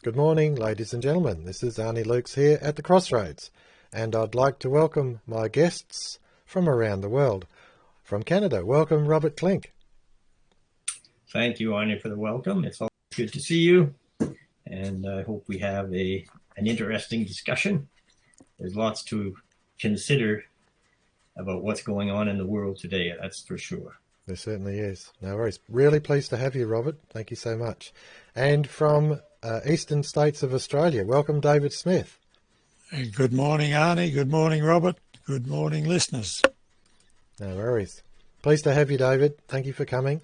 Good morning, ladies and gentlemen. This is Arnis Luks here at the Crossroads, and I'd like to welcome my guests from around the world. From Canada, welcome Robert Klinck. Thank you, Arnie, for the welcome. It's always good to see you, and I hope we have an interesting discussion. There's lots to consider about what's going on in the world today, that's for sure. There certainly is. No worries. Really pleased to have you, Robert. Thank you so much. And from eastern states of Australia, welcome David Smith. Good morning, Arnie. Good morning, Robert. Good morning, listeners. No worries. Pleased to have you, David. Thank you for coming.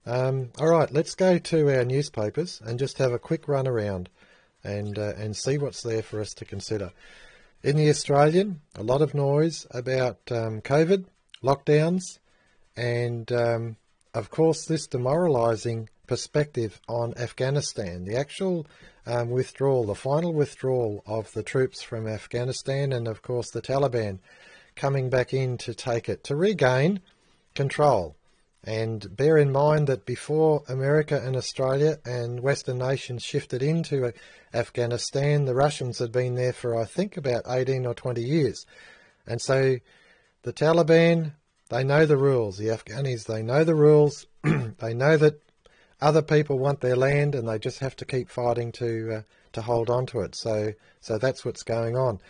All right, let's go to our newspapers and just have a quick run around and see what's there for us to consider. In the Australian, a lot of noise about COVID, lockdowns, and of course this demoralising perspective on Afghanistan, the actual withdrawal, the final withdrawal of the troops from Afghanistan, and of course the Taliban coming back in to take it, to regain control. And bear in mind that before America and Australia and Western nations shifted into Afghanistan, the Russians had been there for, I think, about 18 or 20 years. And so the Taliban, they know the rules. The Afghanis, they know the rules. They know that other people want their land, and they just have to keep fighting to hold on to it. So that's what's going on.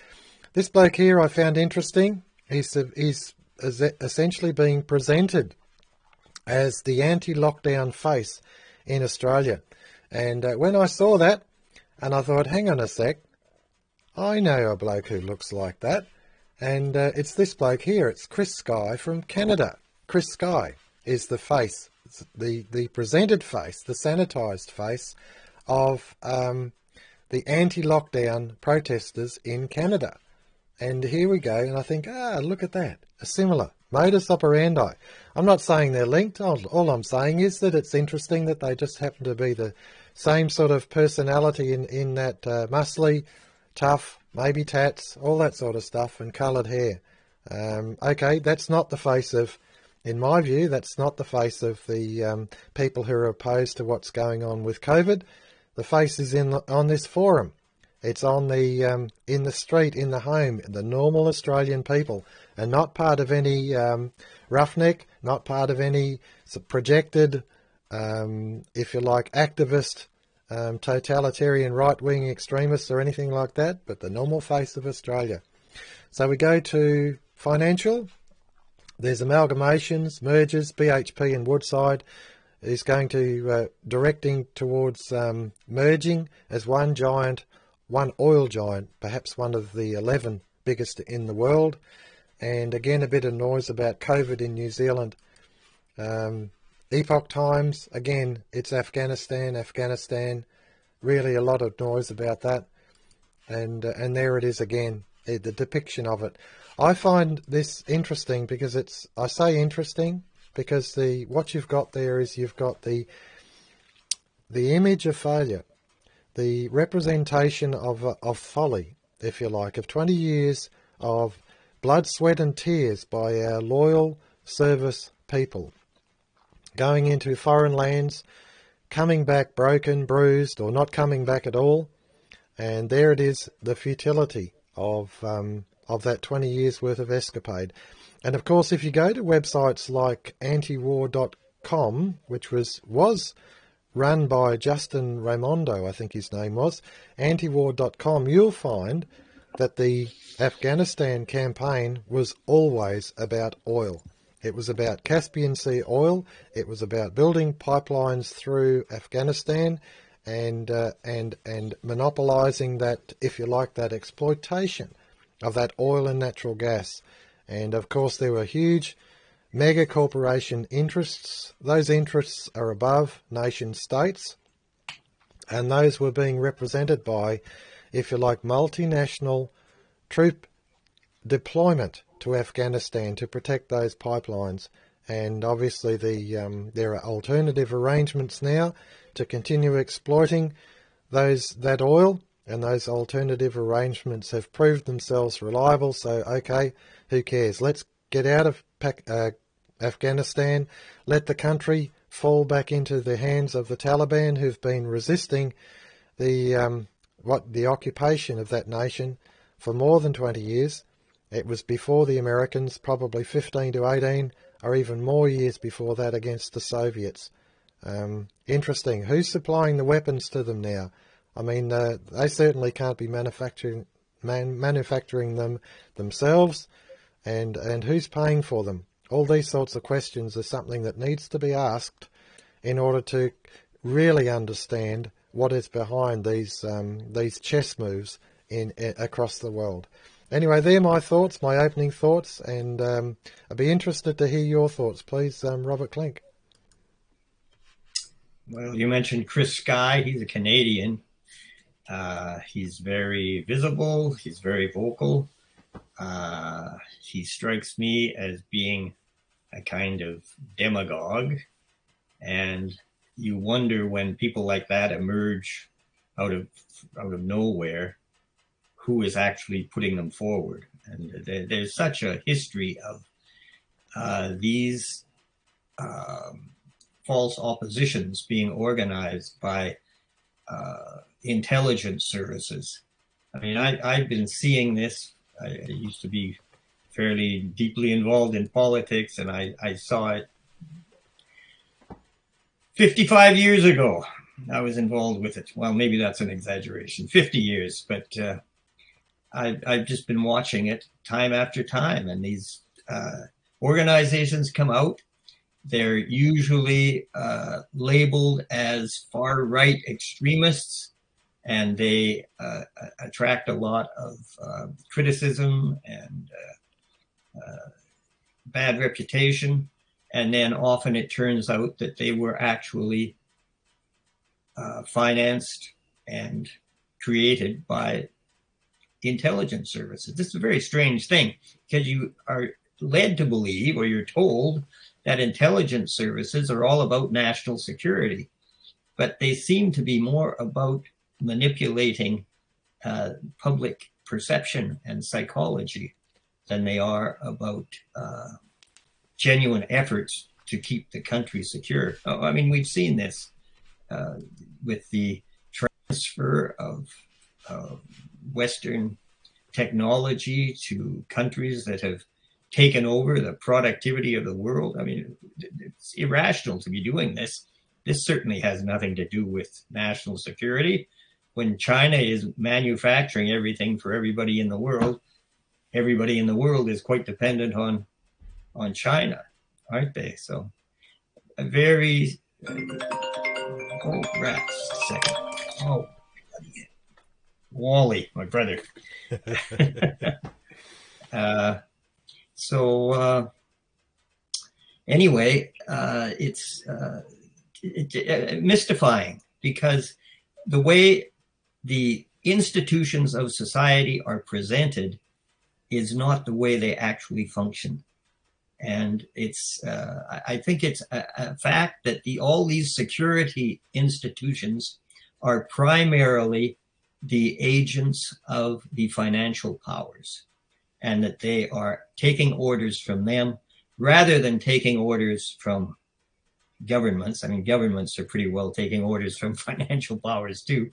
This bloke here I found interesting. He's essentially being presented as the anti-lockdown face in Australia. And when I saw that, and I thought, hang on a sec, I know a bloke who looks like that. And it's this bloke here. It's Chris Sky from Canada. Chris Sky is the face, the presented face, the sanitised face of the anti-lockdown protesters in Canada. And here we go, and I think, look at that, a similar modus operandi. I'm not saying they're linked. All I'm saying is that it's interesting that they just happen to be the same sort of personality in that muscly, tough, maybe tats, all that sort of stuff, and coloured hair. Okay, that's not the face of, in my view, that's not the face of the people who are opposed to what's going on with COVID. The face is on this forum. It's on the in the street, in the home, the normal Australian people, and not part of any roughneck, not part of any projected, if you like, activist, totalitarian right-wing extremists or anything like that, but the normal face of Australia. So we go to financial. There's amalgamations, mergers. BHP and Woodside is going to directing towards merging as one oil giant, perhaps one of the 11 biggest in the world. And again, a bit of noise about COVID in New Zealand. Epoch Times, again, it's Afghanistan. Really a lot of noise about that. And there it is again, the depiction of it. I find this interesting because I say interesting because what you've got there is you've got the image of failure, the representation of folly, if you like, of 20 years of blood, sweat and tears by our loyal service people, going into foreign lands, coming back broken, bruised, or not coming back at all. And there it is, the futility of that 20 years worth of escapade. And of course, if you go to websites like antiwar.com, which was run by Justin Raimondo, I think his name was, antiwar.com, you'll find that the Afghanistan campaign was always about oil. It was about Caspian Sea oil. It was about building pipelines through Afghanistan and monopolising that, if you like, that exploitation of that oil and natural gas. And of course there were huge mega corporation interests. Those interests are above nation states, and those were being represented by, if you like, multinational troop deployment to Afghanistan to protect those pipelines. And obviously there are alternative arrangements now to continue exploiting that oil, and those alternative arrangements have proved themselves reliable. So okay, who cares? Let's get out of Afghanistan, let the country fall back into the hands of the Taliban, who've been resisting the occupation of that nation for more than 20 years. It was before the Americans, probably 15 to 18, or even more years before that against the Soviets. Interesting. Who's supplying the weapons to them now? I mean, they certainly can't be manufacturing them themselves, and who's paying for them? All these sorts of questions are something that needs to be asked in order to really understand what is behind these chess moves across the world. Anyway, they're my thoughts, my opening thoughts, and I'd be interested to hear your thoughts, please, Robert Klinck. Well, you mentioned Chris Sky. He's a Canadian. He's very visible. He's very vocal. He strikes me as being a kind of demagogue. And you wonder, when people like that emerge out of nowhere, who is actually putting them forward. And there's such a history of these false oppositions being organized by intelligence services. I mean, I've been seeing this. I used to be fairly deeply involved in politics, and I saw it 55 years ago. I was involved with it. Well, maybe that's an exaggeration, 50 years, but I've just been watching it time after time, and these organizations come out. They're usually labeled as far-right extremists, and they attract a lot of criticism and bad reputation. And then often it turns out that they were actually financed and created by intelligence services. This is a very strange thing, because you are led to believe, or you're told, that intelligence services are all about national security, but they seem to be more about manipulating public perception and psychology than they are about genuine efforts to keep the country secure. I mean, we've seen this with the transfer of Western technology to countries that have taken over the productivity of the world. I mean, it's irrational to be doing this. This certainly has nothing to do with national security. When China is manufacturing everything for everybody in the world is quite dependent on China, aren't they? So a very, oh, rats, a second. Oh, Wally, my brother. Anyway, it's mystifying, because the way the institutions of society are presented is not the way they actually function. And it's, I think it's a fact that all these security institutions are primarily the agents of the financial powers, and that they are taking orders from them rather than taking orders from governments. I mean, governments are pretty well taking orders from financial powers too,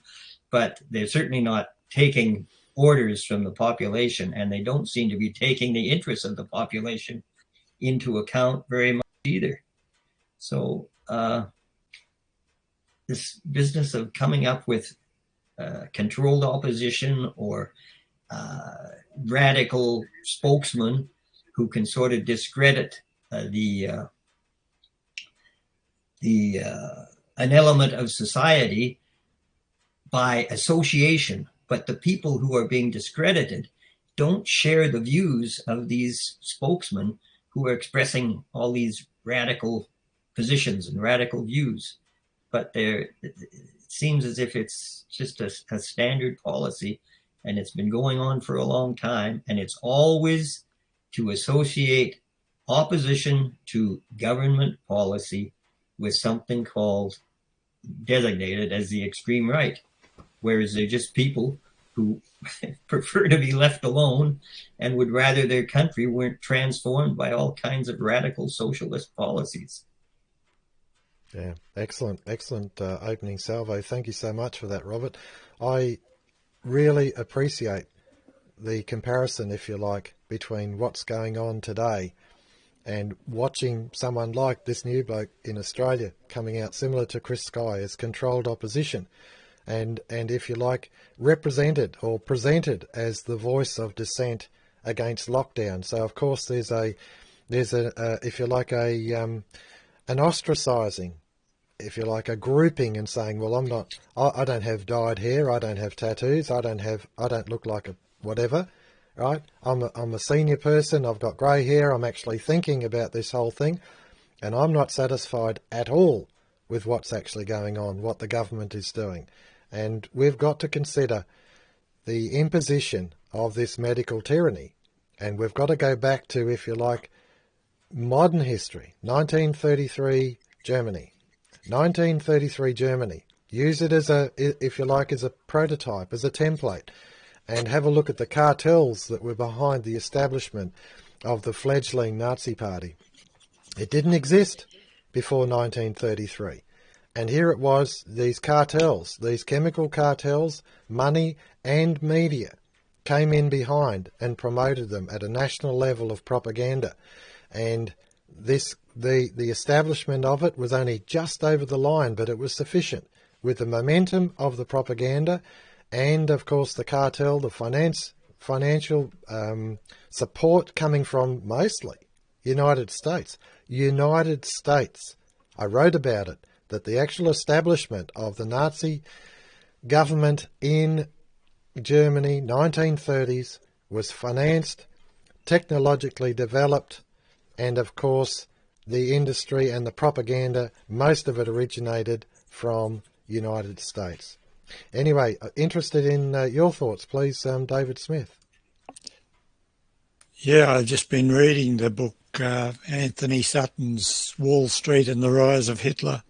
but they're certainly not taking orders from the population, and they don't seem to be taking the interests of the population into account very much either. So this business of coming up with controlled opposition or radical spokesman who can sort of discredit an element of society by association, but the people who are being discredited don't share the views of these spokesmen who are expressing all these radical positions and radical views. But it seems as if it's just a standard policy, and it's been going on for a long time, and it's always to associate opposition to government policy with something called, designated as the extreme right, whereas they're just people who prefer to be left alone and would rather their country weren't transformed by all kinds of radical socialist policies. Yeah, excellent opening salvo. Thank you so much for that, Robert. I really appreciate the comparison, if you like, between what's going on today and watching someone like this new bloke in Australia coming out similar to Chris Sky as controlled opposition and if you like, represented or presented as the voice of dissent against lockdown. So of course there's a if you like an ostracising, if you like, a grouping and saying, well, I don't have dyed hair, I don't have tattoos, I don't look like a whatever, right? I'm a senior person, I've got grey hair, I'm actually thinking about this whole thing, and I'm not satisfied at all with what's actually going on, what the government is doing. And we've got to consider the imposition of this medical tyranny. And we've got to go back to, if you like, modern history, 1933 Germany. 1933 Germany. Use it as a, if you like, as a prototype, as a template, and have a look at the cartels that were behind the establishment of the fledgling Nazi Party. It didn't exist before 1933. And here it was, these cartels, these chemical cartels, money and media came in behind and promoted them at a national level of propaganda. And the establishment of it was only just over the line, but it was sufficient with the momentum of the propaganda and, of course, the cartel, the financial support coming from mostly United States. United States. I wrote about it, that the actual establishment of the Nazi government in Germany, 1930s, was financed, technologically developed, and of course the industry and the propaganda, most of it originated from United States. Anyway, interested in your thoughts, please, David Smith. Yeah, I've just been reading the book, Anthony Sutton's Wall Street and the Rise of Hitler.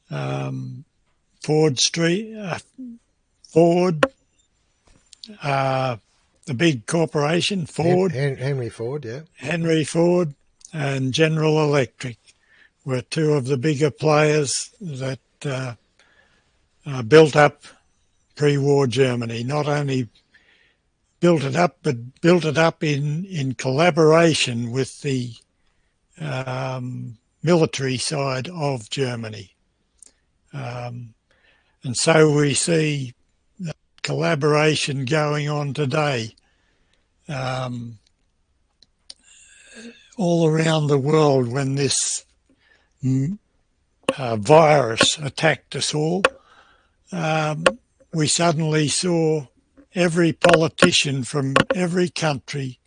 Ford, the big corporation, Ford. Henry Ford, yeah. Henry Ford and General Electric were two of the bigger players that built up pre-war Germany. Not only built it up, but built it up in collaboration with the military side of Germany. And so we see that collaboration going on today all around the world. When this virus attacked us all, we suddenly saw every politician from every country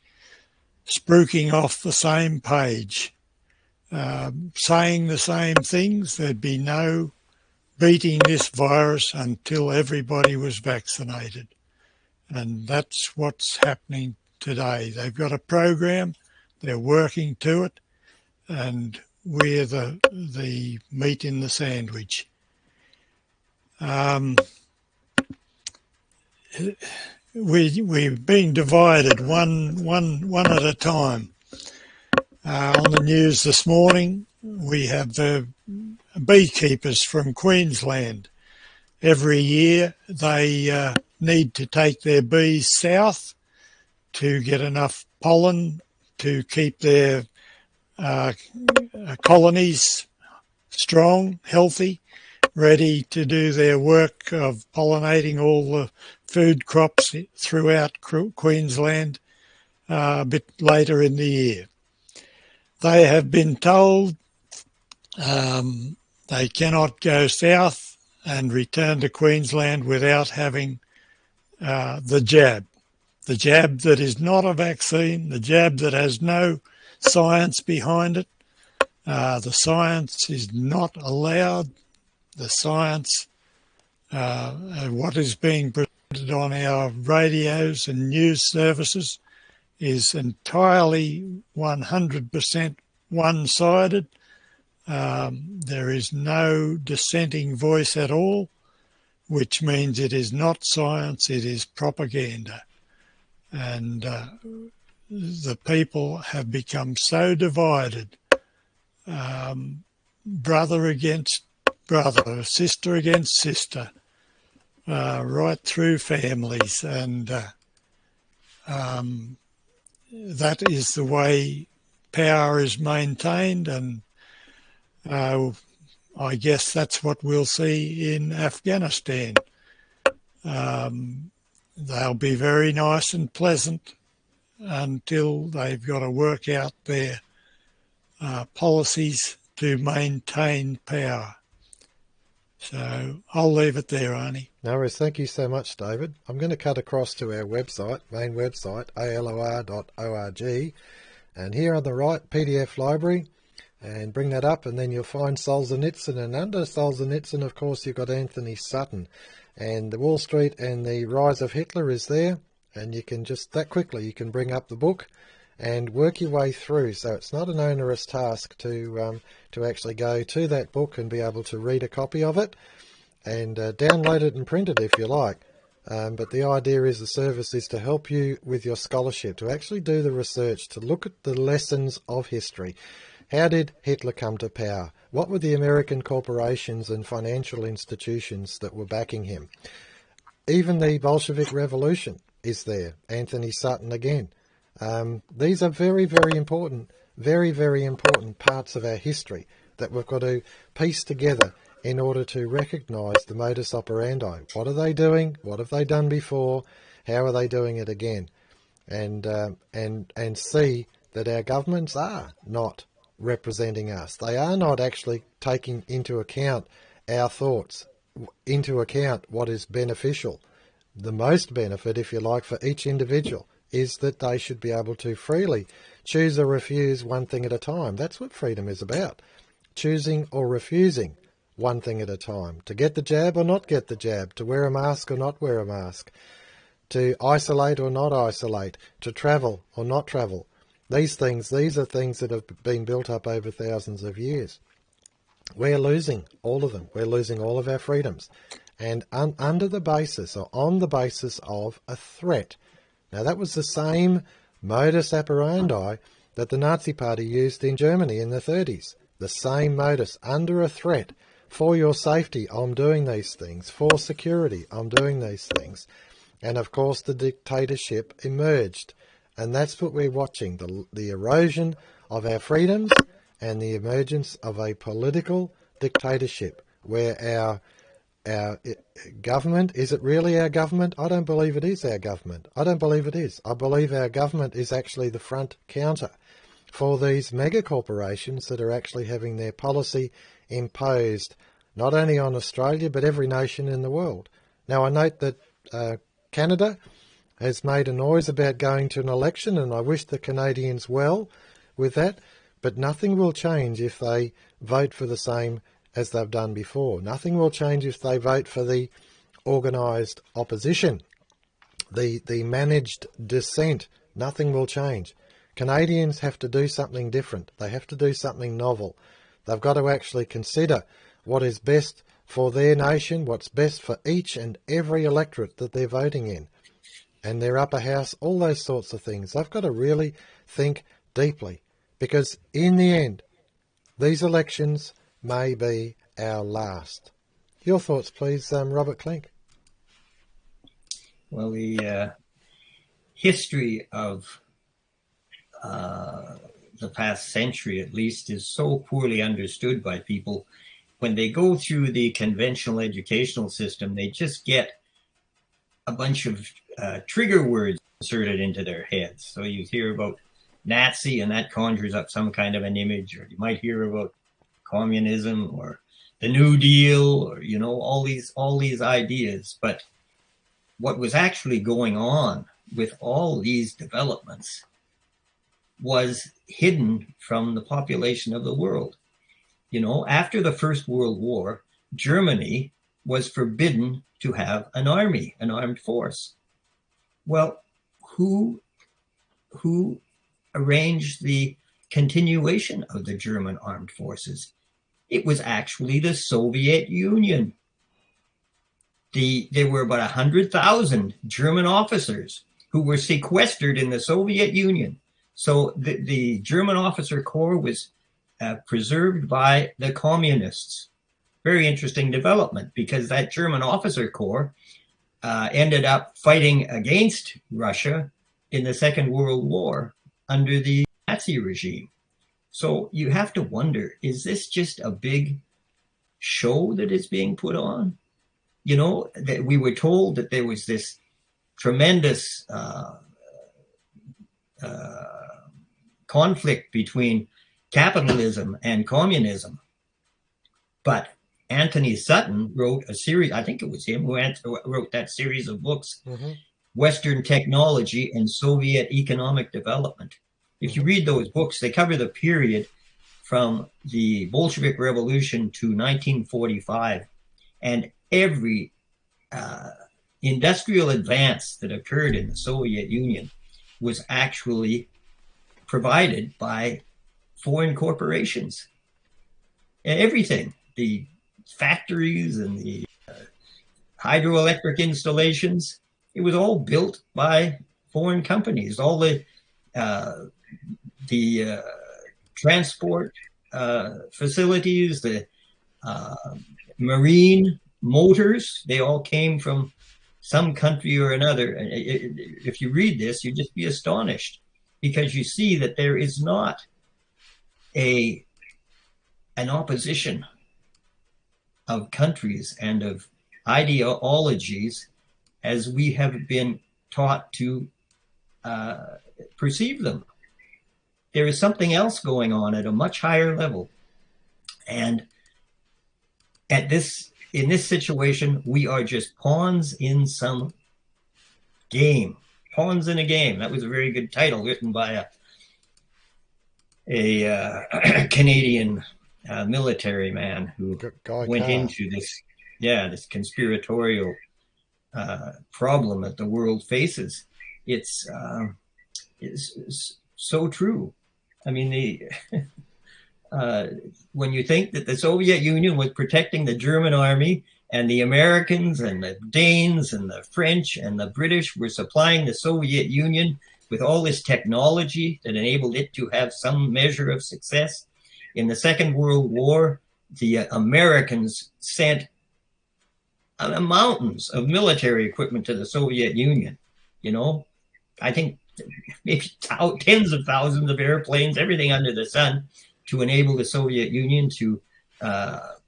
spruiking off the same page, saying the same things. There'd be no beating this virus until everybody was vaccinated. And that's what's happening today. They've got a program, they're working to it, and we're the meat in the sandwich. We're being divided one at a time. On the news this morning, we have the beekeepers from Queensland. Every year they need to take their bees south to get enough pollen to keep their colonies strong, healthy, ready to do their work of pollinating all the food crops throughout Queensland a bit later in the year. They have been told they cannot go south and return to Queensland without having the jab that is not a vaccine, the jab that has no science behind it. The science is not allowed. The science, what is being presented on our radios and news services, is entirely 100% one-sided. There is no dissenting voice at all, which means it is not science, it is propaganda. And the people have become so divided. brother against brother, sister against sister, right through families. And that is the way power is maintained. And I guess that's what we'll see in Afghanistan. They'll be very nice and pleasant until they've got to work out their policies to maintain power. So I'll leave it there, Arnie. No worries. Thank you so much, David. I'm going to cut across to our website, main website, alor.org, and here on the right, PDF library, and bring that up, and then you'll find Solzhenitsyn, and under Solzhenitsyn, of course, you've got Anthony Sutton, and the Wall Street and the Rise of Hitler is there, and you can just, that quickly, you can bring up the book and work your way through. So it's not an onerous task to actually go to that book and be able to read a copy of it and download it and print it if you like. But the idea is the service is to help you with your scholarship, to actually do the research, to look at the lessons of history. How did Hitler come to power? What were the American corporations and financial institutions that were backing him? Even the Bolshevik Revolution is there. Anthony Sutton again. These are very, very important, very, very important parts of our history that we've got to piece together in order to recognise the modus operandi. What are they doing? What have they done before? How are they doing it again? And see that our governments are not representing us. They are not actually taking into account our thoughts, into account what is beneficial. The most benefit, if you like, for each individual is that they should be able to freely choose or refuse one thing at a time. That's what freedom is about. Choosing or refusing one thing at a time. To get the jab or not get the jab. To wear a mask or not wear a mask. To isolate or not isolate. To travel or not travel. These are things that have been built up over thousands of years. We're losing all of them. We're losing all of our freedoms. And under the basis, or on the basis of a threat. Now that was the same modus operandi that the Nazi Party used in Germany in the 30s. The same modus, under a threat. For your safety, I'm doing these things. For security, I'm doing these things. And of course the dictatorship emerged. And that's what we're watching, the erosion of our freedoms and the emergence of a political dictatorship where our government, is it really our government? I don't believe it is our government. I don't believe it is. I believe our government is actually the front counter for these mega corporations that are actually having their policy imposed not only on Australia but every nation in the world. Now I note that Canada has made a noise about going to an election, and I wish the Canadians well with that, but nothing will change if they vote for the same as they've done before. Nothing will change if they vote for the organised opposition, the managed dissent. Nothing will change. Canadians have to do something different. They have to do something novel. They've got to actually consider what is best for their nation, what's best for each and every electorate that they're voting in, and their upper house, all those sorts of things. They've got to really think deeply, because in the end, these elections may be our last. Your thoughts, please, Robert Klinck. Well, the history of the past century, at least, is so poorly understood by people. When they go through the conventional educational system, they just get a bunch of trigger words inserted into their heads. So you hear about Nazi, and that conjures up some kind of an image, or you might hear about communism or the New Deal, or all these ideas. But what was actually going on with all these developments was hidden from the population of the world. After the First World War, Germany was forbidden to have an army, an armed force. Well, who arranged the continuation of the German armed forces? It was actually the Soviet Union. There were about 100,000 German officers who were sequestered in the Soviet Union. So the German officer corps was preserved by the communists. Very interesting development, because that German officer corps ended up fighting against Russia in the Second World War under the Nazi regime. So you have to wonder, is this just a big show that is being put on? You know, that we were told that there was this tremendous conflict between capitalism and communism. But Anthony Sutton wrote a series, I think it was him who wrote that series of books, Western Technology and Soviet Economic Development. If you read those books, they cover the period from the Bolshevik Revolution to 1945. And every industrial advance that occurred in the Soviet Union was actually provided by foreign corporations. Everything, the factories and the hydroelectric installations, it was all built by foreign companies. All the transport facilities, the marine motors, they all came from some country or another. If you read this, you'd just be astonished, because you see that there is not an opposition of countries and of ideologies as we have been taught to perceive them. There is something else going on at a much higher level. And in this situation, we are just pawns in some game. Pawns in a game. That was a very good title written by a Canadian military man who went into this conspiratorial problem that the world faces. It's so true. I mean, when you think that the Soviet Union was protecting the German army, and the Americans and the Danes and the French and the British were supplying the Soviet Union with all this technology that enabled it to have some measure of success. In the Second World War, the Americans sent mountains of military equipment to the Soviet Union. You know, I think maybe tens of thousands of airplanes, everything under the sun, to enable the Soviet Union to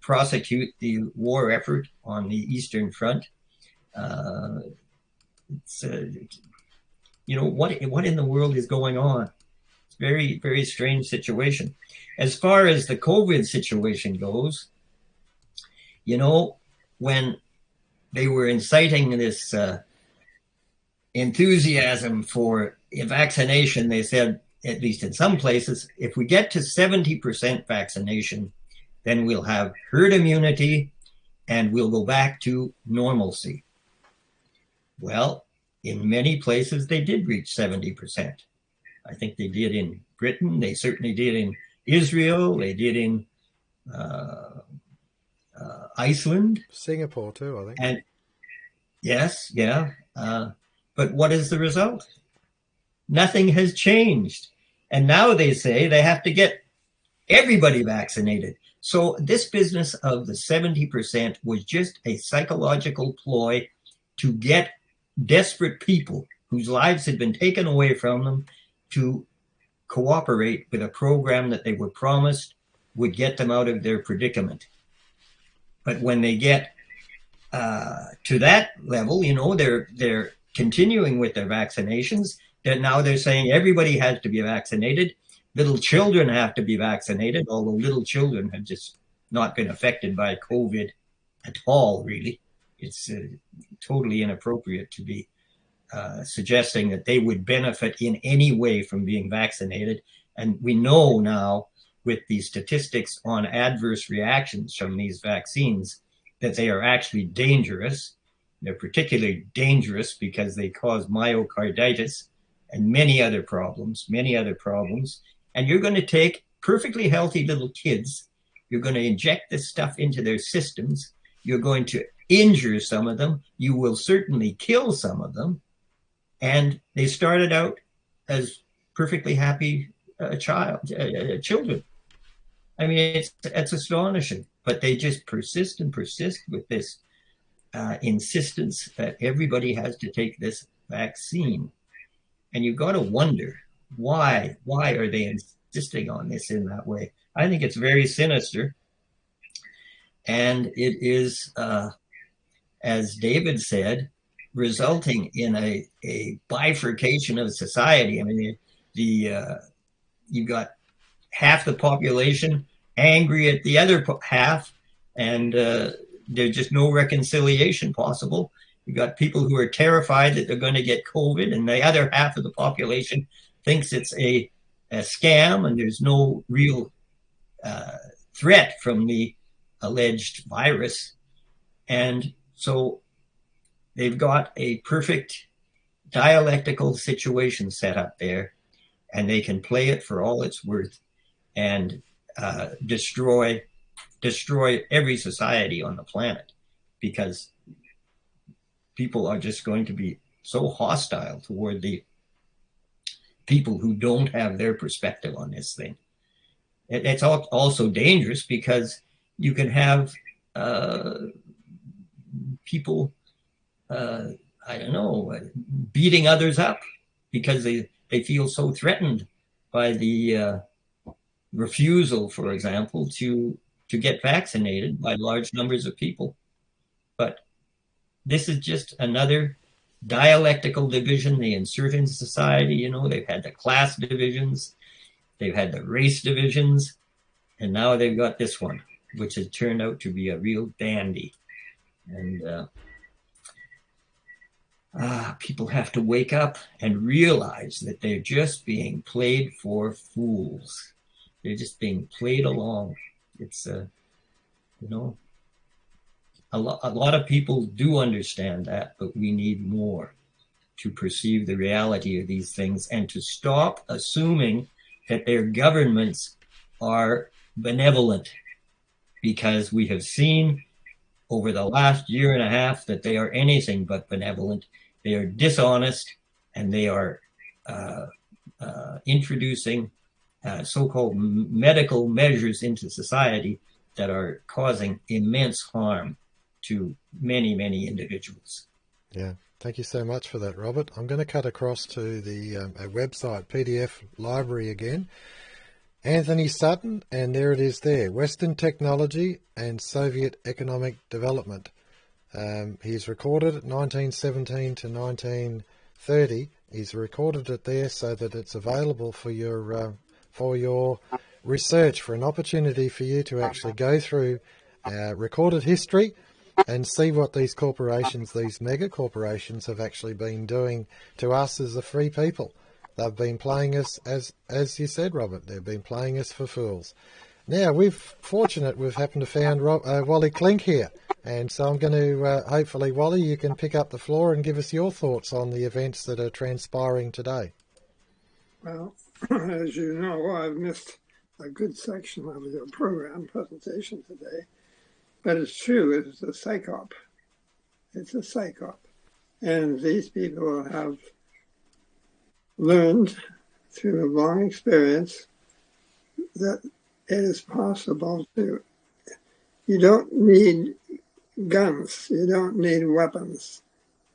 prosecute the war effort on the Eastern Front. You know, what in the world is going on? It's a very, very strange situation. As far as the COVID situation goes, you know, when they were inciting this enthusiasm for vaccination, they said, at least in some places, if we get to 70% vaccination, then we'll have herd immunity and we'll go back to normalcy. Well, in many places, they did reach 70%. I think they did in Britain. They certainly did in Israel. They did in Iceland. Singapore too, I think. And yes, yeah. But what is the result? Nothing has changed. And now they say they have to get everybody vaccinated. So this business of the 70% was just a psychological ploy to get desperate people whose lives had been taken away from them to cooperate with a program that they were promised would get them out of their predicament. But when they get to that level, you know, they're continuing with their vaccinations. That now they're saying everybody has to be vaccinated. Little children have to be vaccinated, although little children have just not been affected by COVID at all, really. It's totally inappropriate to be suggesting that they would benefit in any way from being vaccinated. And we know now, with the statistics on adverse reactions from these vaccines, that they are actually dangerous. They're particularly dangerous because they cause myocarditis and many other problems. And you're going to take perfectly healthy little kids, you're going to inject this stuff into their systems, you're going to injure some of them, you will certainly kill some of them. And they started out as perfectly happy children. I mean, it's astonishing, but they just persist and persist with this insistence that everybody has to take this vaccine. And you've got to wonder why are they insisting on this in that way? I think it's very sinister. And it is, as David said, resulting in a bifurcation of society. I mean, you've got half the population angry at the other half, and there's just no reconciliation possible. You've got people who are terrified that they're going to get COVID, and the other half of the population thinks it's a scam, and there's no real threat from the alleged virus. And so they've got a perfect dialectical situation set up there, and they can play it for all it's worth and destroy every society on the planet, because people are just going to be so hostile toward the people who don't have their perspective on this thing. It's also dangerous because you can have people, I don't know, beating others up because they feel so threatened by the refusal, for example, to get vaccinated by large numbers of people. But this is just another dialectical division they insert into society. You know, they've had the class divisions, they've had the race divisions, and now they've got this one, which has turned out to be a real dandy. And people have to wake up and realize that they're just being played for fools. They're just being played along. It's, you know, a lot of people do understand that, but we need more to perceive the reality of these things and to stop assuming that their governments are benevolent, because we have seen over the last year and a half that they are anything but benevolent. They are dishonest, and they are introducing so-called medical measures into society that are causing immense harm to many, many individuals. Yeah, thank you so much for that, Robert. I'm going to cut across to the website PDF library again. Anthony Sutton, and there it is there, Western Technology and Soviet Economic Development. He's recorded it 1917 to 1930. He's recorded it there so that it's available for your research, for an opportunity for you to actually go through recorded history and see what these corporations, these mega corporations, have actually been doing to us as the free people. They've been playing us, as you said, Robert, they've been playing us for fools. Now, we've happened to found Wally Klinck here, and so I'm going to, hopefully, Wally, you can pick up the floor and give us your thoughts on the events that are transpiring today. Well, as you know, I've missed a good section of your program presentation today, but it's true, it's a psyop. It's a psyop. And these people have learned through a long experience that it is possible to, you don't need guns, you don't need weapons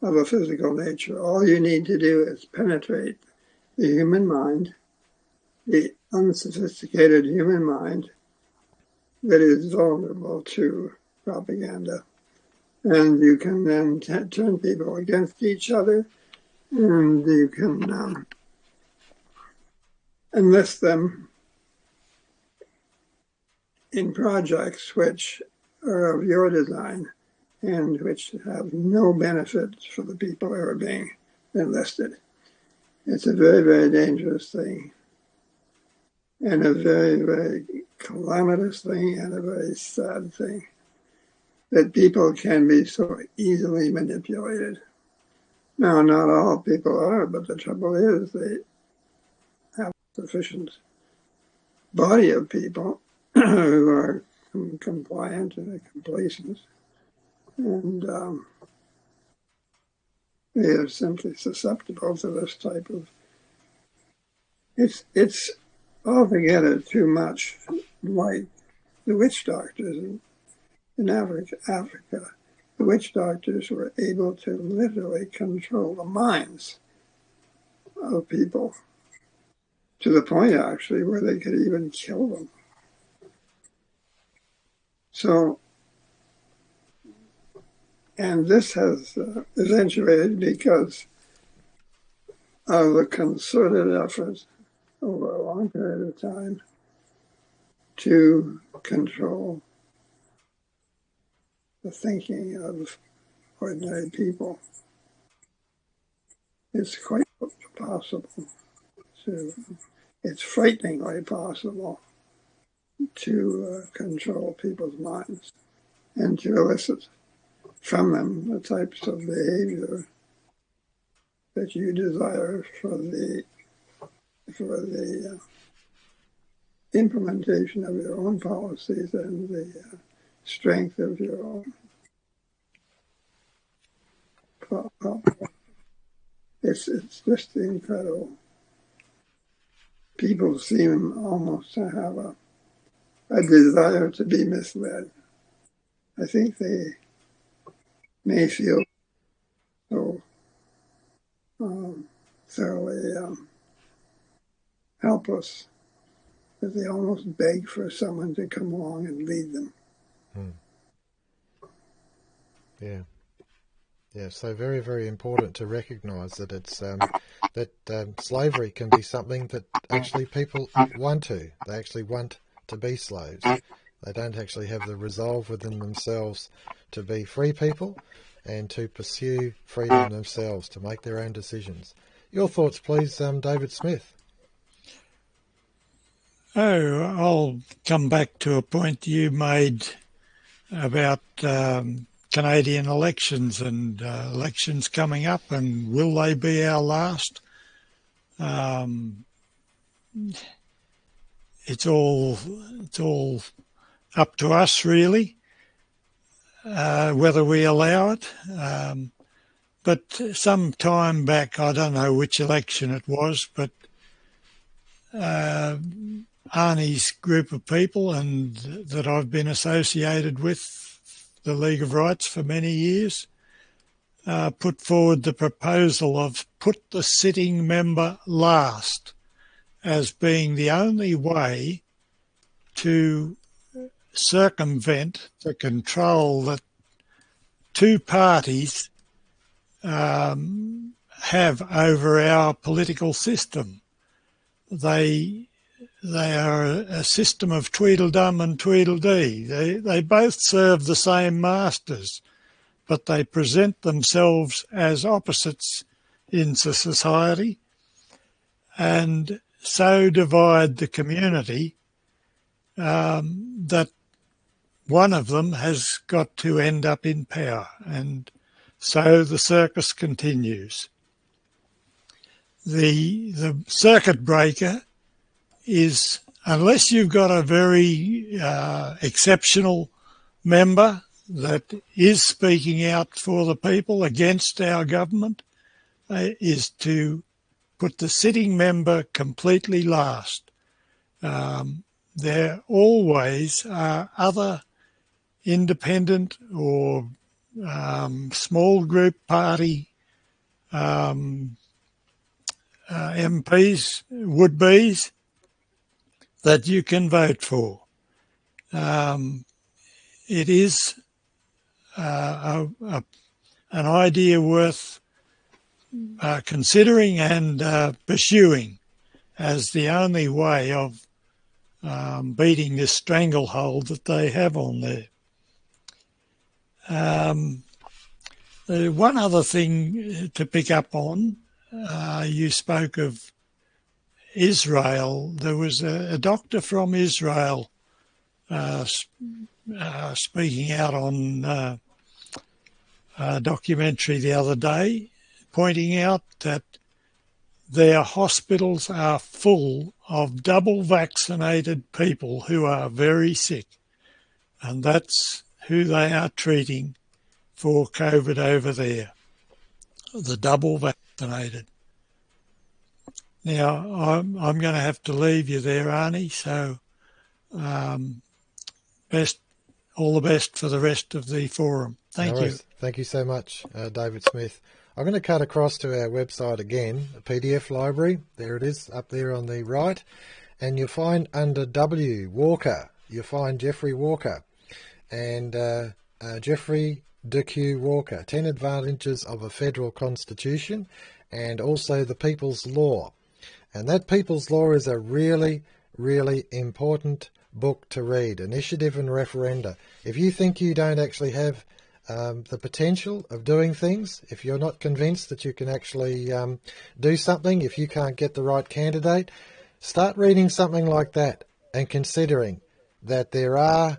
of a physical nature. All you need to do is penetrate the human mind, the unsophisticated human mind that is vulnerable to propaganda. And you can then turn people against each other, and you can enlist them in projects which are of your design and which have no benefit for the people who are being enlisted. It's a very, very dangerous thing, and a very, very calamitous thing, and a very sad thing, that people can be so easily manipulated. Now, not all people are, but the trouble is they have sufficient body of people who are compliant and complacent, and they are simply susceptible to this type of. It's altogether too much like the witch doctors in Africa, the witch doctors were able to literally control the minds of people to the point, actually, where they could even kill them. So, and this has eventuated because of the concerted efforts over a long period of time to control the thinking of ordinary people. It's quite possible it's frighteningly possible to control people's minds and to elicit from them the types of behavior that you desire for the implementation of your own policies and the strength of your own. It's just incredible. People seem almost to have a desire to be misled. I think they may feel so thoroughly helpless that they almost beg for someone to come along and lead them. Yeah. Yeah, so very, very important to recognise that it's that slavery can be something that actually people want to. They actually want to be slaves. They don't actually have the resolve within themselves to be free people and to pursue freedom themselves, to make their own decisions. Your thoughts, please, David Smith. Oh, I'll come back to a point you made about Canadian elections and elections coming up, and will they be our last? It's all up to us, really, whether we allow it. But some time back, I don't know which election it was, but Arnis group of people and that I've been associated with, the League of Rights, for many years, put forward the proposal of put the sitting member last as being the only way to circumvent the control that two parties have over our political system. They are a system of Tweedledum and Tweedledee. They both serve the same masters, but they present themselves as opposites in society and so divide the community that one of them has got to end up in power, and so the circus continues. The circuit breaker is, unless you've got a very exceptional member that is speaking out for the people against our government, is to put the sitting member completely last. There always are other independent or small group party MPs, would-bes, that you can vote for. It is an idea worth considering and pursuing as the only way of beating this stranglehold that they have on there. One other thing to pick up on, you spoke of Israel. There was a doctor from Israel speaking out on a documentary the other day, pointing out that their hospitals are full of double vaccinated people who are very sick, and that's who they are treating for COVID over there, the double vaccinated. Now, I'm going to have to leave you there, Arnie, so all the best for the rest of the forum. Thank you. Thank you so much, David Smith. I'm going to cut across to our website again, the PDF library. There it is, up there on the right. And you'll find under W, Walker, you'll find Geoffrey Walker. And Geoffrey DeQ Walker, 10 Advantages of a Federal Constitution, and also the People's Law. And that People's Law is a really, really important book to read, Initiative and Referenda. If you think you don't actually have the potential of doing things, if you're not convinced that you can actually do something, if you can't get the right candidate, start reading something like that and considering that there are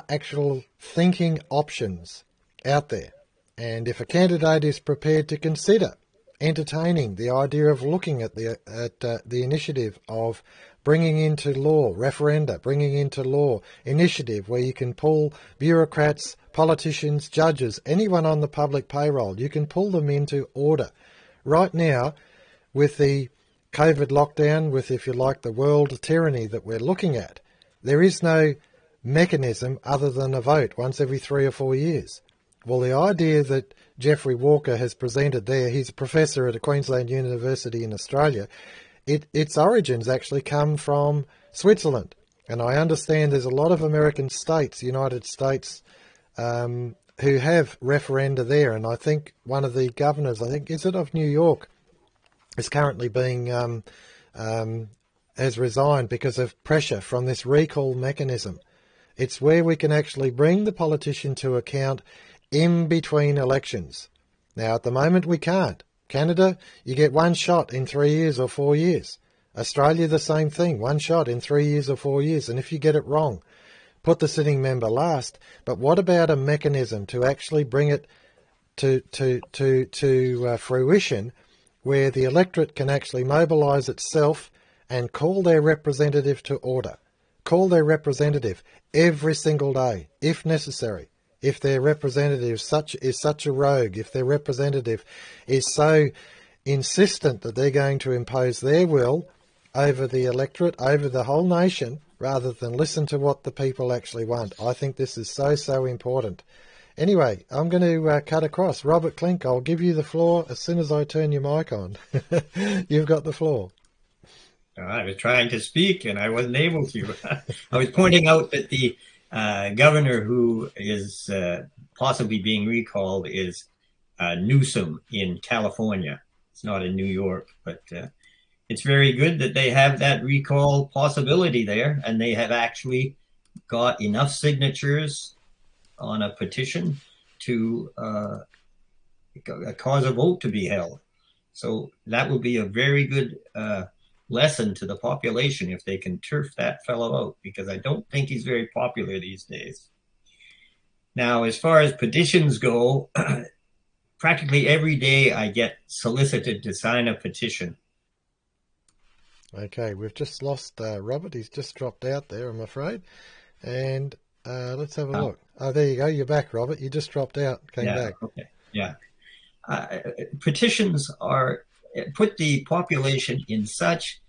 actual thinking options out there. And if a candidate is prepared to consider entertaining the idea of looking at the initiative of bringing into law, referenda, bringing into law initiative where you can pull bureaucrats, politicians, judges, anyone on the public payroll, you can pull them into order. Right now, with the COVID lockdown, with, if you like, the world tyranny that we're looking at, there is no mechanism other than a vote once every 3 or 4 years. Well, the idea that Geoffrey Walker has presented there, he's a professor at a Queensland University in Australia, its origins actually come from Switzerland. And I understand there's a lot of American states, United States, who have referenda there. And I think one of the governors, is it of New York, is currently being, has resigned because of pressure from this recall mechanism. It's where we can actually bring the politician to account in between elections. Now, at the moment, we can't. Canada, you get one shot in 3 years or 4 years. Australia, the same thing, one shot in 3 years or 4 years. And if you get it wrong, put the sitting member last. But what about a mechanism to actually bring it to fruition where the electorate can actually mobilise itself and call their representative to order? Call their representative every single day, if necessary. If their representative is such a rogue, if their representative is so insistent that they're going to impose their will over the electorate, over the whole nation, rather than listen to what the people actually want. I think this is so important. Anyway, I'm going to cut across. Robert Klinck, I'll give you the floor as soon as I turn your mic on. You've got the floor. I was trying to speak and I wasn't able to. I was pointing out that the governor who is possibly being recalled is Newsom in California. It's not in New York, but it's very good that they have that recall possibility there, and they have actually got enough signatures on a petition to cause a vote to be held. So that would be a very good lesson to the population if they can turf that fellow out, because I don't think he's very popular these days. Now, as far as petitions go, practically every day I get solicited to sign a petition. Okay, we've just lost Robert. He's just dropped out there, I'm afraid. And let's have a look. Oh, there you go. You're back, Robert. You just dropped out, came back. Okay. Yeah. Petitions put the population in such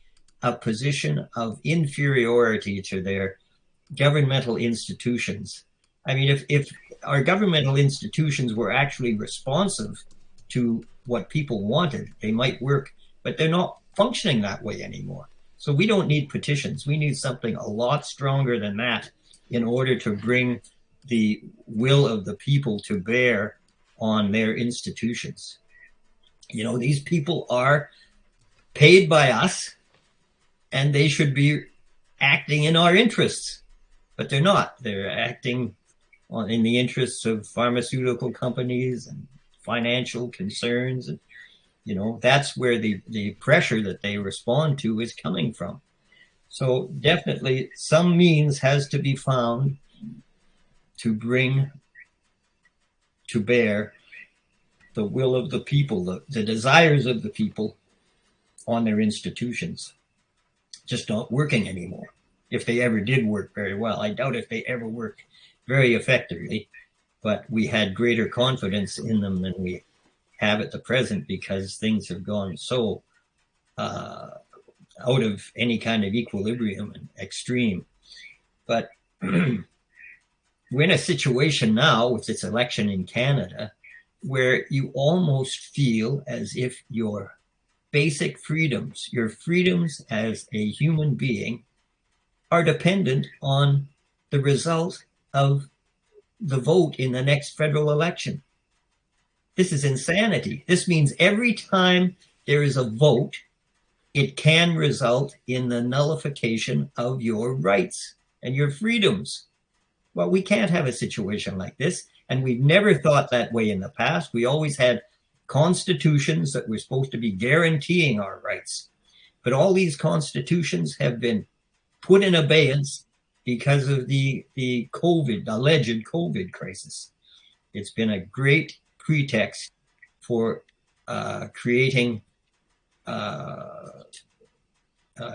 a position of inferiority to their governmental institutions. I mean, if our governmental institutions were actually responsive to what people wanted, they might work, but they're not functioning that way anymore. So we don't need petitions. We need something a lot stronger than that in order to bring the will of the people to bear on their institutions. You know, these people are paid by us and they should be acting in our interests, but they're not. They're acting in the interests of pharmaceutical companies and financial concerns. And, you know, that's where the pressure that they respond to is coming from. So definitely some means has to be found to bring to bear the will of the people, the desires of the people on their institutions. Just not working anymore. If they ever did work very well. I doubt if they ever worked very effectively, but we had greater confidence in them than we have at the present because things have gone so out of any kind of equilibrium and extreme. But we're in a situation now with this election in Canada where you almost feel as if your basic freedoms, your freedoms as a human being, are dependent on the result of the vote in the next federal election. This is insanity. This means every time there is a vote, it can result in the nullification of your rights and your freedoms. Well, we can't have a situation like this, and we've never thought that way in the past. We always had constitutions that were supposed to be guaranteeing our rights. But all these constitutions have been put in abeyance because of the alleged COVID crisis. It's been a great pretext for creating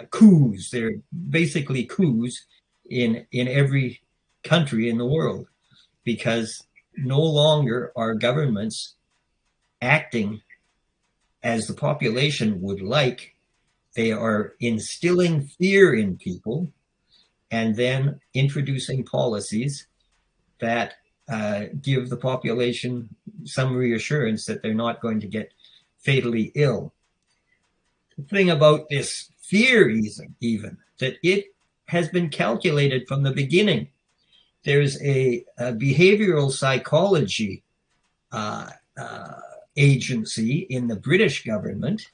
coups. They're basically coups in every country in the world, because no longer are governments acting as the population would like. They are instilling fear in people and then introducing policies that give the population some reassurance that they're not going to get fatally ill. The thing about this fear even that it has been calculated from the beginning. There's a behavioral psychology agency in the British government,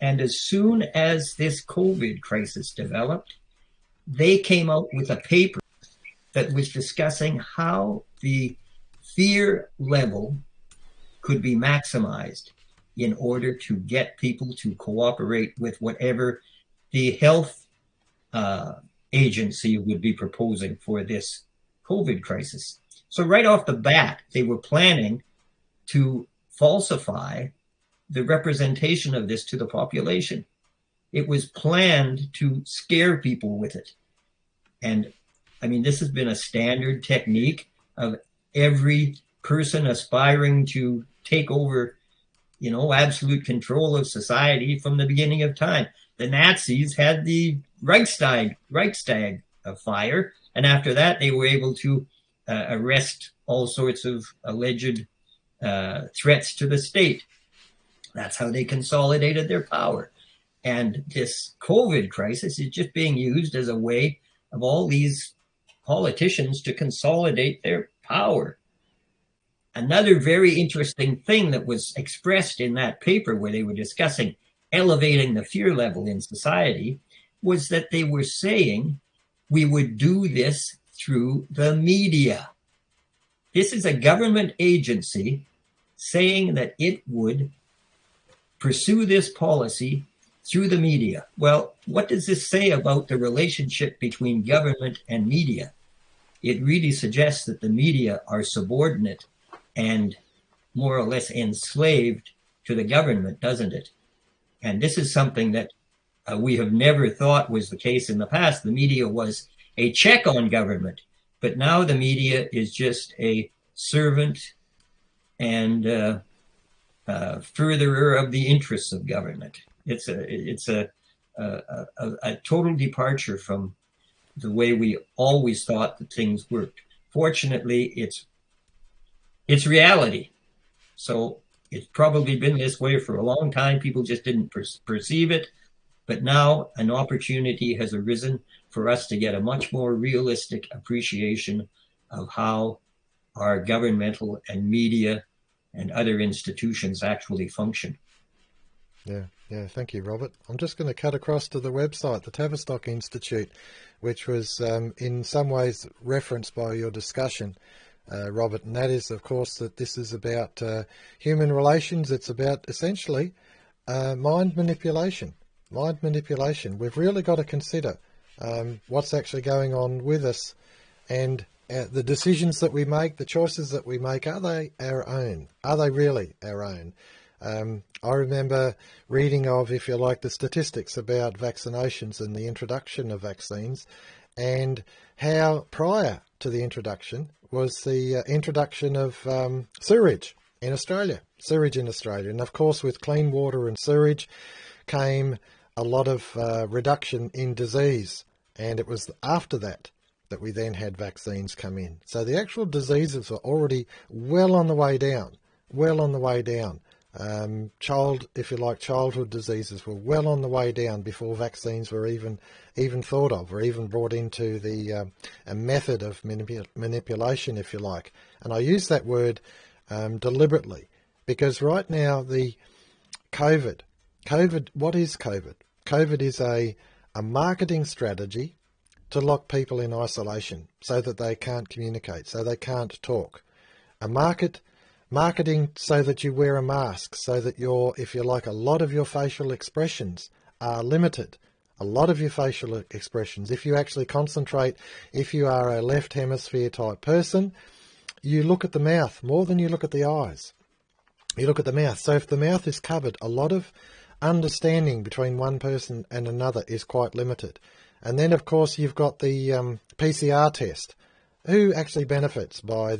and as soon as this COVID crisis developed, they came out with a paper that was discussing how the fear level could be maximized in order to get people to cooperate with whatever the health agency would be proposing for this COVID crisis. So right off the bat, they were planning to falsify the representation of this to the population. It was planned to scare people with it. And I mean, this has been a standard technique of every person aspiring to take over, absolute control of society from the beginning of time. The Nazis had the Reichstag fire, and after that, they were able to arrest all sorts of alleged threats to the state. That's how they consolidated their power. And this COVID crisis is just being used as a way of all these politicians to consolidate their power. Another very interesting thing that was expressed in that paper where they were discussing elevating the fear level in society was that they were saying we would do this through the media. This is a government agency saying that it would pursue this policy through the media. Well, what does this say about the relationship between government and media? It really suggests that the media are subordinate and more or less enslaved to the government, doesn't it? And this is something that we have never thought was the case in the past. The media was a check on government, but now the media is just a servant and furtherer of the interests of government. It's a total departure from the way we always thought that things worked. Fortunately, it's reality. So it's probably been this way for a long time. People just didn't perceive it. But now an opportunity has arisen for us to get a much more realistic appreciation of how our governmental and media and other institutions actually function. Yeah, thank you, Robert. I'm just going to cut across to the website, the Tavistock Institute, which was in some ways referenced by your discussion, Robert, and that is, of course, that this is about human relations. It's about essentially mind manipulation. We've really got to consider what's actually going on with us, and the decisions that we make, the choices that we make, are they our own? Are they really our own? I remember reading of, if you like, the statistics about vaccinations and the introduction of vaccines, and how prior to the introduction was the introduction of sewage in Australia. And of course, with clean water and sewage came a lot of reduction in disease. And it was after that that we then had vaccines come in. So the actual diseases were already well on the way down, well on the way down. Childhood diseases were well on the way down before vaccines were even thought of, or even brought into the a method of manipulation, if you like. And I use that word deliberately, because right now the COVID, what is COVID? COVID is a marketing strategy to lock people in isolation so that they can't communicate, so they can't talk. Marketing so that you wear a mask, so that if you like, a lot of your facial expressions are limited. A lot of your facial expressions, if you actually concentrate, if you are a left hemisphere type person, you look at the mouth more than you look at the eyes. You look at the mouth. So if the mouth is covered, a lot of understanding between one person and another is quite limited. And then, of course, you've got the PCR test. Who actually benefits by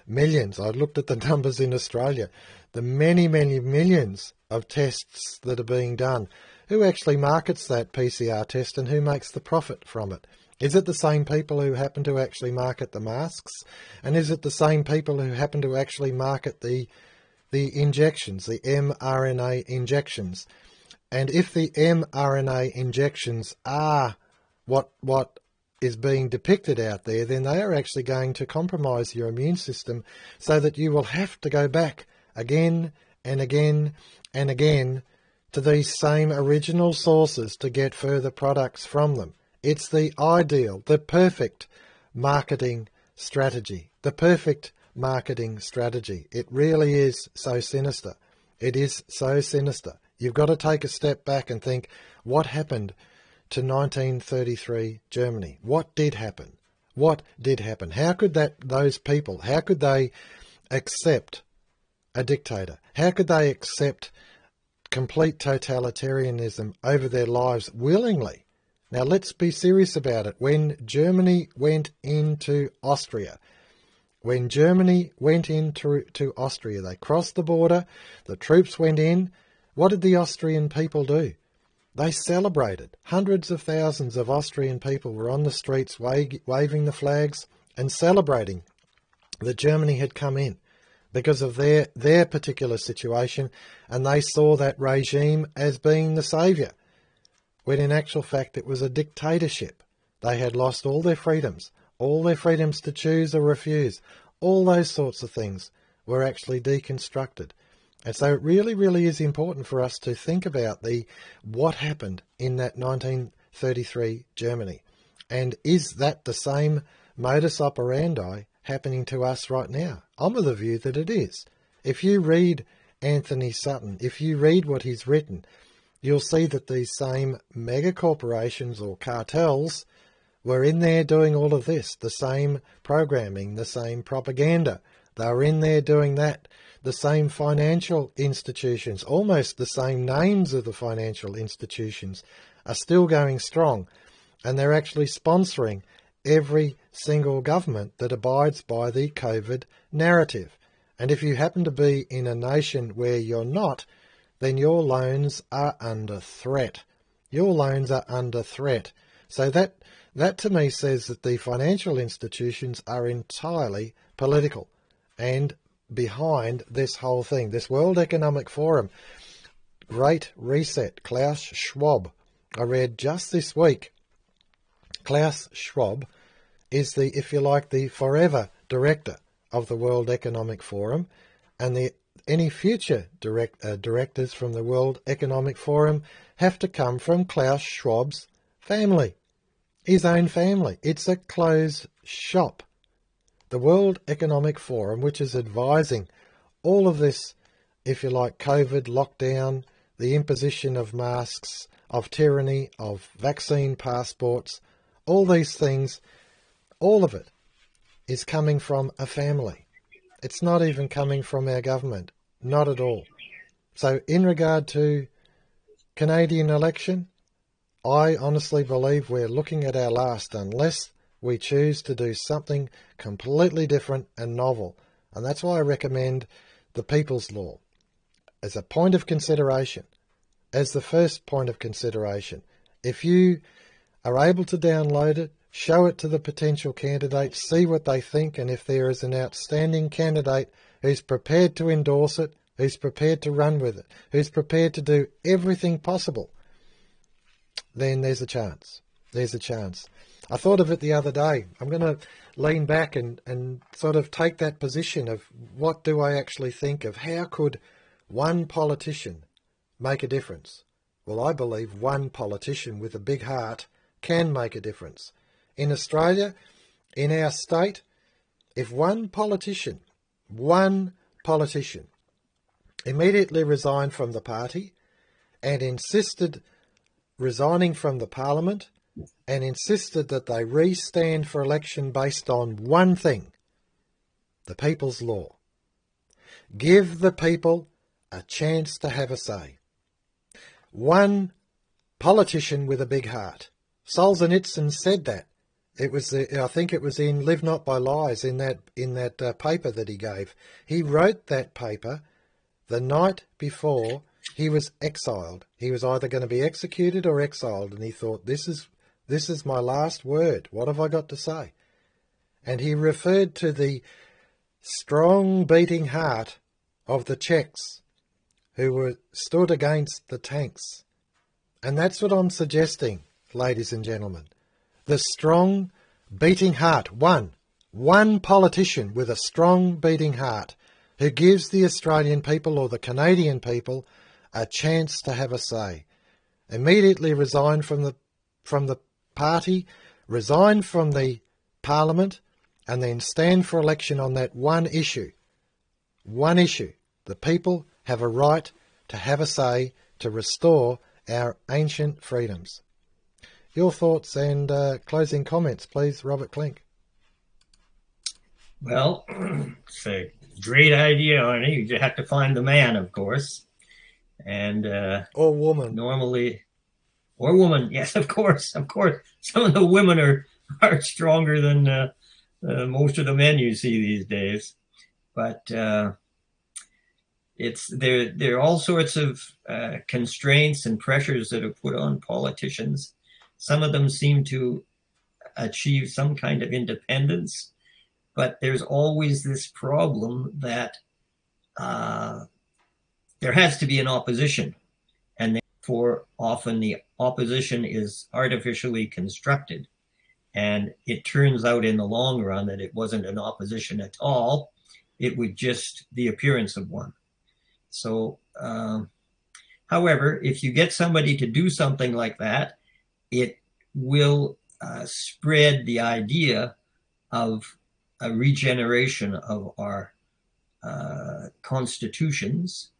millions? I looked at the numbers in Australia, the many, many millions of tests that are being done. Who actually markets that PCR test, and who makes the profit from it? Is it the same people who happen to actually market the masks? And is it the same people who happen to actually market the injections, the mRNA injections? And if the mRNA injections are what is being depicted out there, then they are actually going to compromise your immune system so that you will have to go back again and again and again to these same original sources to get further products from them. It's the ideal, the perfect marketing strategy. The perfect marketing strategy. It really is so sinister. It is so sinister. You've got to take a step back and think, what happened to 1933 Germany? What did happen? What did happen? How could those people, how could they accept a dictator? How could they accept complete totalitarianism over their lives willingly? Now let's be serious about it. When Germany went into Austria, they crossed the border, the troops went in. What did the Austrian people do? They celebrated. Hundreds of thousands of Austrian people were on the streets waving the flags and celebrating that Germany had come in because of their particular situation, and they saw that regime as being the saviour, when in actual fact it was a dictatorship. They had lost all their freedoms to choose or refuse. All those sorts of things were actually deconstructed. And so it really, really is important for us to think about what happened in that 1933 Germany. And is that the same modus operandi happening to us right now? I'm of the view that it is. If you read Anthony Sutton, if you read what he's written, you'll see that these same mega corporations or cartels were in there doing all of this, the same programming, the same propaganda. They were in there doing that. The same financial institutions, almost the same names of the financial institutions, are still going strong, and they're actually sponsoring every single government that abides by the COVID narrative. And if you happen to be in a nation where you're not, then your loans are under threat. Your loans are under threat. So that to me says that the financial institutions are entirely political and behind this whole thing. This World Economic Forum, Great Reset, Klaus Schwab. I read just this week, Klaus Schwab is if you like, the forever director of the World Economic Forum, and any future directors from the World Economic Forum have to come from Klaus Schwab's family, his own family. It's a closed shop. The World Economic Forum, which is advising all of this, if you like, COVID lockdown, the imposition of masks, of tyranny, of vaccine passports, all these things, all of it is coming from a family. It's not even coming from our government, not at all. So in regard to Canadian election, I honestly believe we're looking at our last unless we choose to do something completely different and novel. And that's why I recommend the People's Law as a point of consideration, as the first point of consideration. If you are able to download it show it to the potential candidates, see what they think, and if there is an outstanding candidate who's prepared to endorse it, who's prepared to run with it, who's prepared to do everything possible, then there's a chance. There's a chance. I thought of it the other day. I'm going to lean back and sort of take that position of what do I actually think of how could one politician make a difference? Well, I believe one politician with a big heart can make a difference. In Australia, in our state, if one politician immediately resigned from the party and insisted resigning from the parliament and insisted that they re-stand for election based on one thing, the people's law. Give the people a chance to have a say. One politician with a big heart. Solzhenitsyn said that. I think it was in Live Not by Lies, in that paper that he gave. He wrote that paper the night before he was exiled. He was either going to be executed or exiled, and he thought, this is my last word. What have I got to say? And he referred to the strong beating heart of the Czechs who were stood against the tanks. And that's what I'm suggesting, ladies and gentlemen. The strong beating heart, one politician with a strong beating heart who gives the Australian people or the Canadian people a chance to have a say. Immediately resign from the party, resign from the parliament, and then stand for election on that one issue. One issue. The people have a right to have a say to restore our ancient freedoms. Your thoughts and closing comments, please, Robert Klinck. Well, it's a great idea, Arnie. You have to find the man, of course. And or woman. Normally, or woman, yes, of course. Some of the women are stronger than most of the men you see these days. But there are all sorts of constraints and pressures that are put on politicians. Some of them seem to achieve some kind of independence, but there's always this problem that there has to be an opposition, and therefore often the opposition is artificially constructed, and it turns out in the long run that it wasn't an opposition at all. It was just the appearance of one. So, however, if you get somebody to do something like that, it will spread the idea of a regeneration of our constitutions.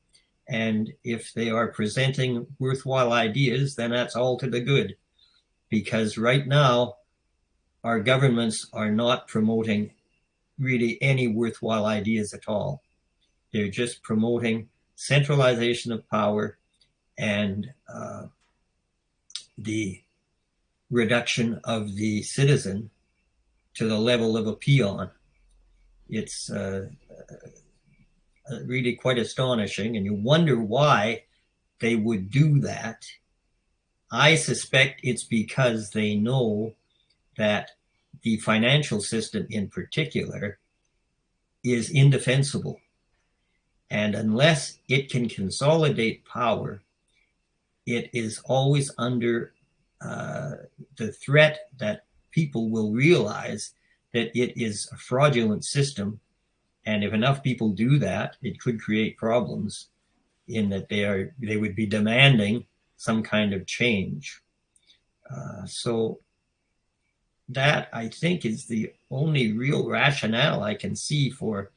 And if they are presenting worthwhile ideas, then that's all to the good. Because right now, our governments are not promoting really any worthwhile ideas at all. They're just promoting centralization of power and the reduction of the citizen to the level of a peon. It's really quite astonishing, and you wonder why they would do that. I suspect it's because they know that the financial system in particular is indefensible. And unless it can consolidate power, it is always under the threat that people will realize that it is a fraudulent system. And if enough people do that, it could create problems in that they would be demanding some kind of change. So that, I think, is the only real rationale I can see for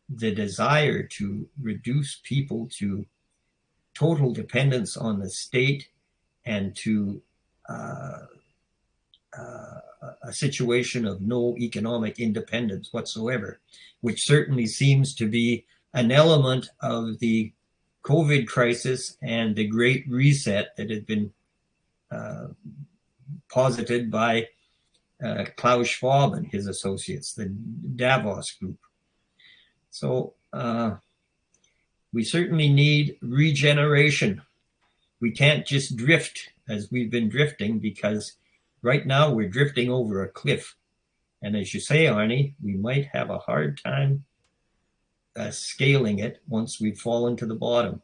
the desire to reduce people to total dependence on the state and to a situation of no economic independence whatsoever, which certainly seems to be an element of the COVID crisis and the Great Reset that had been posited by Klaus Schwab and his associates, the Davos group. So we certainly need regeneration. We can't just drift as we've been drifting, because right now we're drifting over a cliff. And as you say, Arnie, we might have a hard time scaling it once we fall into the bottom.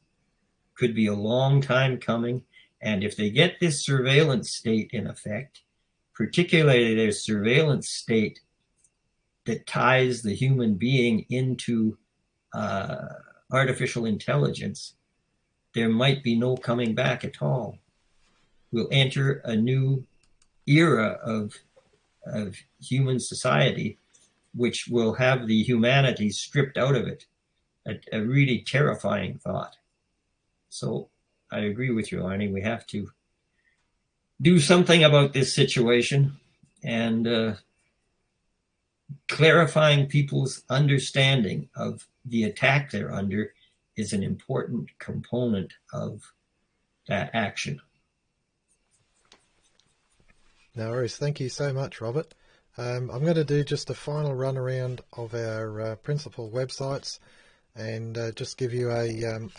Could be a long time coming. And if they get this surveillance state in effect, particularly their surveillance state that ties the human being into artificial intelligence, there might be no coming back at all. We'll enter a new era of human society, which will have the humanity stripped out of it. A really terrifying thought. So I agree with you, Arnie. We have to do something about this situation, and clarifying people's understanding of the attack they're under is an important component of that action. No worries. Thank you so much, Robert. I'm going to do just a final run around of our principal websites and just give you a,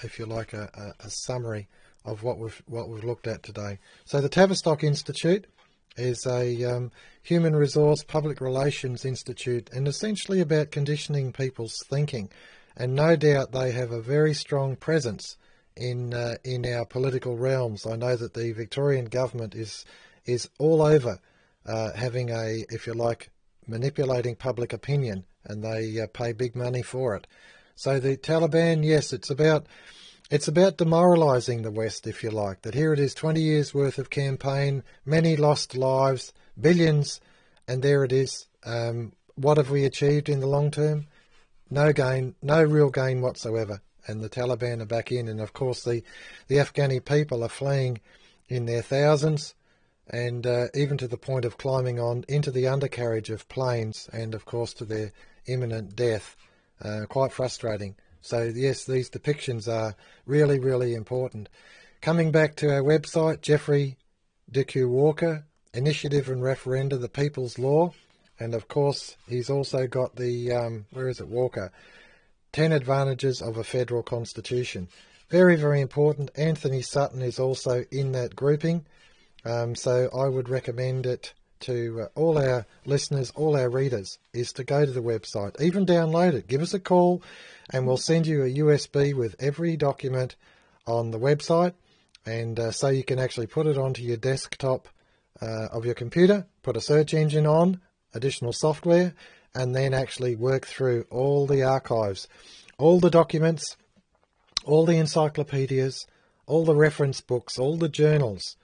if you like, a summary of what we've looked at today. So the Tavistock Institute is a human resource public relations institute, and essentially about conditioning people's thinking. And no doubt they have a very strong presence in our political realms. I know that the Victorian government is all over having a, if you like, manipulating public opinion, and they pay big money for it. So the Taliban, yes, it's about demoralising the West, if you like. That here it is, 20 years worth of campaign, many lost lives, billions, and there it is. What have we achieved in the long term? No gain, no real gain whatsoever. And the Taliban are back in, and of course the Afghani people are fleeing in their thousands, and even to the point of climbing on into the undercarriage of planes, and of course to their imminent death. Quite frustrating. So yes, these depictions are really, really important. Coming back to our website, Geoffrey DeQ Walker, Initiative and Referenda, the People's Law, and of course he's also got the, where is it, Walker, 10 Advantages of a Federal Constitution. Very, very important. Anthony Sutton is also in that grouping. So I would recommend it to all our listeners, all our readers, is to go to the website, even download it, give us a call, and we'll send you a USB with every document on the website, and so you can actually put it onto your desktop of your computer, put a search engine on, additional software, and then actually work through all the archives, all the documents, all the encyclopedias, all the reference books, all the journals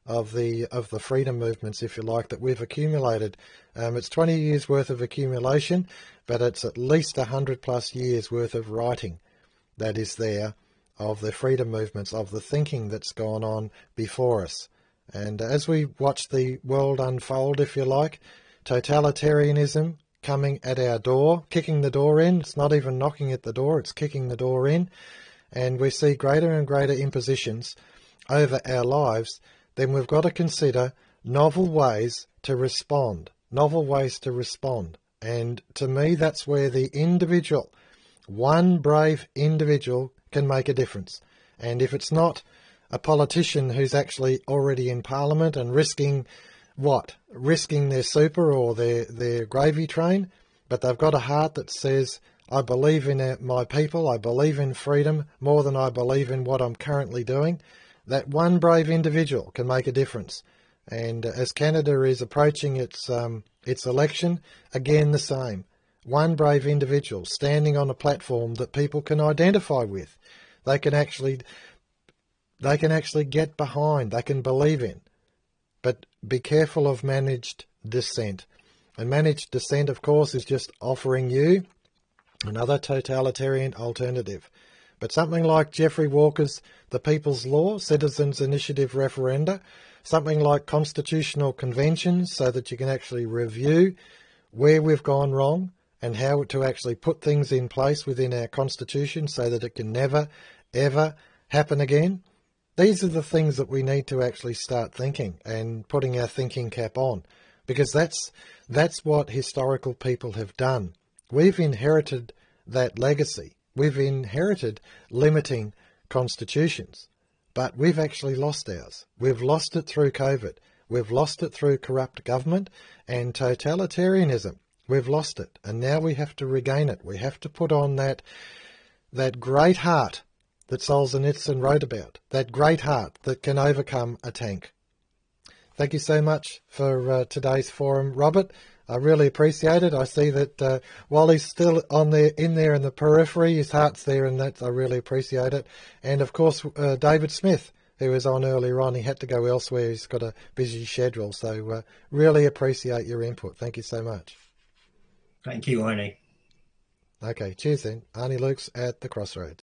of the freedom movements, if you like, that we've accumulated. It's 20 years worth of accumulation, but it's at least 100 plus years worth of writing that is there of the freedom movements, of the thinking that's gone on before us. And as we watch the world unfold, if you like, totalitarianism coming at our door, kicking the door in. It's not even knocking at the door, it's kicking the door in. And we see greater and greater impositions over our lives. Then we've got to consider novel ways to respond. And to me, that's where the individual, one brave individual, can make a difference. And if it's not a politician who's actually already in Parliament and risking what? Risking their super or their gravy train, but they've got a heart that says, I believe in my people, I believe in freedom more than I believe in what I'm currently doing. That one brave individual can make a difference. And as Canada is approaching its election, again the same. One brave individual standing on a platform that people can identify with. They can actually get behind, they can believe in. But be careful of managed dissent. And managed dissent, of course, is just offering you another totalitarian alternative. But something like Geoffrey Walker's The People's Law, Citizens' Initiative Referenda, something like constitutional conventions so that you can actually review where we've gone wrong and how to actually put things in place within our constitution so that it can never, ever happen again. These are the things that we need to actually start thinking and putting our thinking cap on, because that's what historical people have done. We've inherited that legacy. We've inherited limiting constitutions, but we've actually lost ours. We've lost it through COVID. We've lost it through corrupt government and totalitarianism. We've lost it, and now we have to regain it. We have to put on that great heart that Solzhenitsyn wrote about, that great heart that can overcome a tank. Thank you so much for today's forum, Robert. I really appreciate it. I see that while he's still in there in the periphery, his heart's there, and that I really appreciate it. And of course, David Smith, who was on earlier on, he had to go elsewhere. He's got a busy schedule, so really appreciate your input. Thank you so much. Thank you, Arnie. Okay, cheers then. Arnis Luks at the Crossroads.